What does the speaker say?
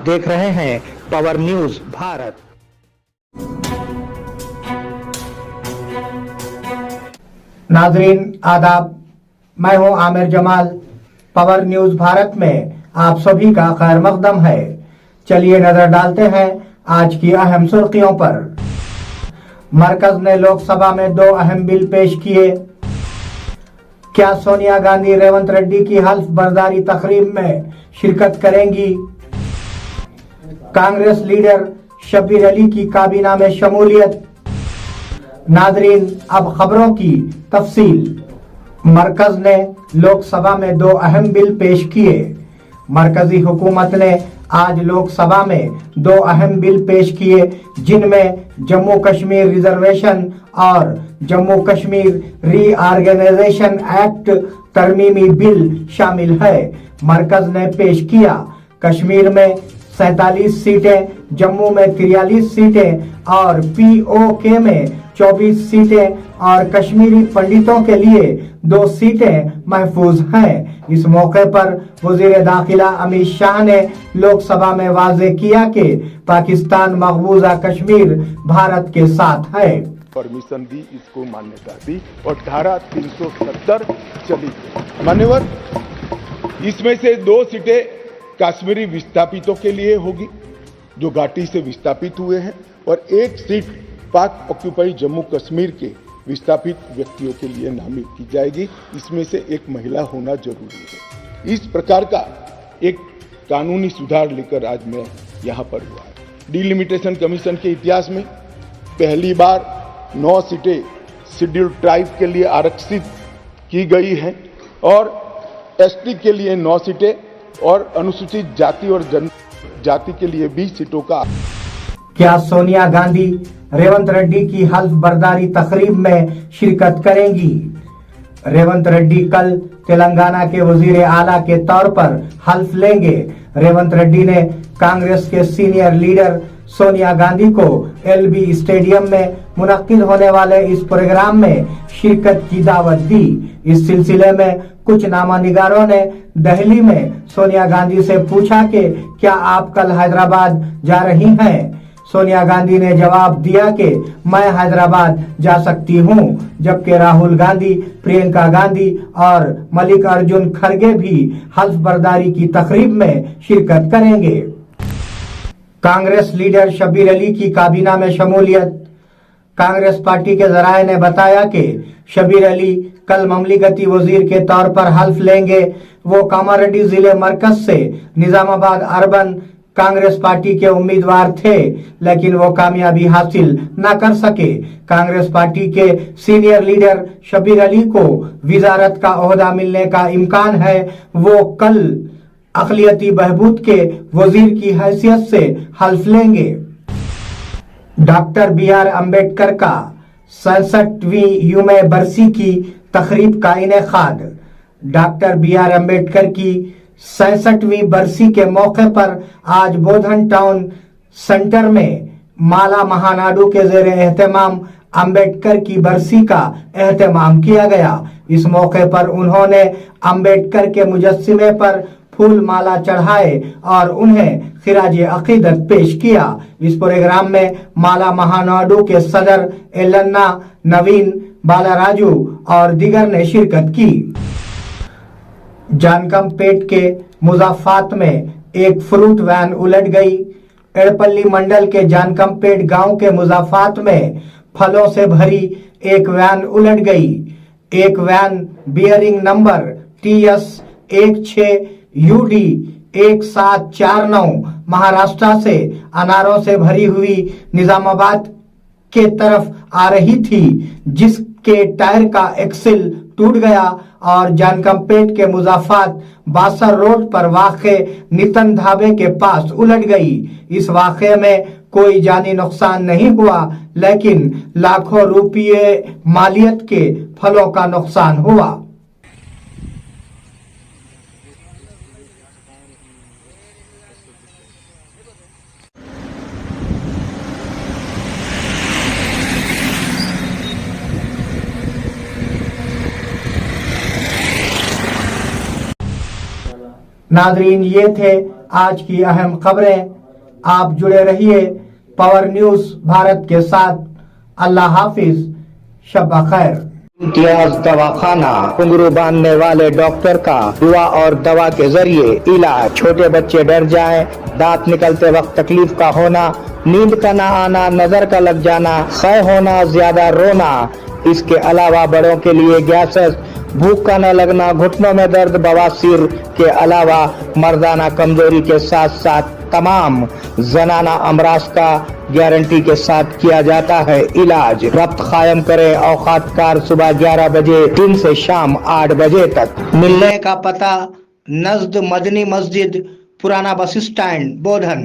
देख रहे हैं पावर न्यूज भारत। नाजरीन आदाब, मैं हूं आमिर जमाल। पावर न्यूज भारत में आप सभी का खैर मकदम है। चलिए नजर डालते हैं आज की अहम सुर्खियों पर। मरकज ने लोकसभा में 2 अहम बिल पेश किए। क्या सोनिया गांधी रेवंत रेड्डी की हल्फ बर्दारी तकरीब में शिरकत करेंगी? कांग्रेस लीडर शब्बीर अली की काबीना में शमूलियत। नाजरीन अब खबरों की तफसील। मरकज ने लोकसभा में 2 अहम बिल पेश किए। मरकजी हुकूमत ने आज लोकसभा में 2 अहम बिल पेश किए, जिनमें जम्मू कश्मीर रिजर्वेशन और जम्मू कश्मीर रीऑर्गेनाइजेशन एक्ट तरमीमी बिल शामिल है। मरकज ने पेश किया कश्मीर में 47 सीटें, जम्मू में 43 सीटें और POK में 24 सीटें और कश्मीरी पंडितों के लिए 2 सीटें महफूज हैं। इस मौके पर वजीर दाखिला अमित शाह ने लोकसभा में वाजे किया कि पाकिस्तान मकबूजा कश्मीर भारत के साथ है। परमिशन दी, इसको मान्यता दी और धारा 370 चली। मान्यवर, इसमें से 2 सीटें कश्मीरी विस्थापितों के लिए होगी जो घाटी से विस्थापित हुए हैं और 1 सीट पाक ऑक्यूपाई जम्मू कश्मीर के विस्थापित व्यक्तियों के लिए नामित की जाएगी। इसमें से एक महिला होना जरूरी है। इस प्रकार का एक कानूनी सुधार लेकर आज मैं यहां पर हुआ है। डिलिमिटेशन कमीशन के इतिहास में पहली बार 9 सीटें शेड्यूल्ड ट्राइब के लिए आरक्षित की गई हैं और ST के लिए 9 सीटें और अनुसूचित जाति और जनजाति के लिए 20 सीटों का। क्या सोनिया गांधी रेवंत रेड्डी की हल्फ बर्दारी तकरीब में शिरकत करेंगी? रेवंत रेड्डी कल तेलंगाना के वजीर आला के तौर पर हल्फ लेंगे। रेवंत रेड्डी ने कांग्रेस के सीनियर लीडर सोनिया गांधी को LB स्टेडियम में मुनक्किद होने वाले इस प्रोग्राम में शिरकत की दावत दी। इस सिलसिले में कुछ नामानिगारों ने दिल्ली में सोनिया गांधी से पूछा कि क्या आप कल हैदराबाद जा रही हैं? सोनिया गांधी ने जवाब दिया कि मैं हैदराबाद जा सकती हूं, जबकि राहुल गांधी, प्रियंका गांधी और मल्लिकार्जुन खड़गे भी हल्फ बर्दारी की तकरीब में शिरकत करेंगे। कांग्रेस लीडर शब्बीर अली की काबीना में शमूलियत। कांग्रेस पार्टी के जराये ने बताया कि शब्बीर अली कल ममलिकती वजीर के तौर पर हल्फ लेंगे। वो कामारेड्डी जिले मरकज से निजामाबाद अर्बन कांग्रेस पार्टी के उम्मीदवार थे, लेकिन वो कामयाबी हासिल न कर सके। कांग्रेस पार्टी के सीनियर लीडर शब्बीर अली को वजारत का ओहदा मिलने का इम्कान है। वो कल अक़लियती बहबूद के वजीर की हैसियत से हल्फ लेंगे। डॉक्टर BR अम्बेडकर का 67वीं युमे बरसी की तकरीब का इनेकाद। डॉक्टर BR अम्बेडकर की 67वीं बरसी के मौके पर आज बोधन टाउन सेंटर में माला महानाडू के ज़ेरे एहतमाम अम्बेडकर की बरसी का एहतमाम किया गया। इस मौके पर उन्होंने अम्बेडकर के मुजस्सिमे पर फूल माला चढ़ाए और उन्हें खिराज अकीदत पेश किया। इस प्रोग्राम में माला महानाडू के सदर एलन्ना नवीन बालाराजू और दीगर ने शिरकत की। जानकमपेट के मुजाफात में एक फ्रूट वैन उलट गई। एड़पल्ली मंडल के जानकमपेट गांव के मुजाफात में फलों से भरी एक वैन उलट गई। एक van bearing number TS 16 UD 1749 Maharashtra से अनारों से भरी हुई निजामाबाद के तरफ आ रही थी, जिसके टायर का एक्सिल टूट गया और जानकमपेट के मुजाफात बासर रोड पर वाक़े नितन ढाबे के पास उलट गई। इस वाक़े में कोई जानी नुकसान नहीं हुआ, लेकिन लाखों रुपये मालियत के फलों का नुकसान हुआ। नाजरीन, ये थे आज की अहम खबरें। आप जुड़े रहिए पावर न्यूज भारत के साथ। अल्लाह हाफिज, शब खैर। इम्तियाज दवाखाना, घुंघरू बांधने वाले डॉक्टर का दुआ और दवा के जरिए इलाज। छोटे बच्चे डर जाएं, दांत निकलते वक्त तकलीफ का होना, नींद का ना आना, नजर का लग जाना, क्षय होना, ज्यादा रोना। इसके अलावा बड़ों के लिए गैसेस, भूख का न लगना, घुटनों में दर्द, बवासीर के अलावा मर्दाना कमजोरी के साथ साथ तमाम जनाना अमराज का गारंटी के साथ किया जाता है इलाज। रब्त कायम करें, औकात कार सुबह 11 बजे दिन से शाम 8 बजे तक। मिलने का पता नजद मदनी मस्जिद, पुराना बस स्टैंड, बोधन।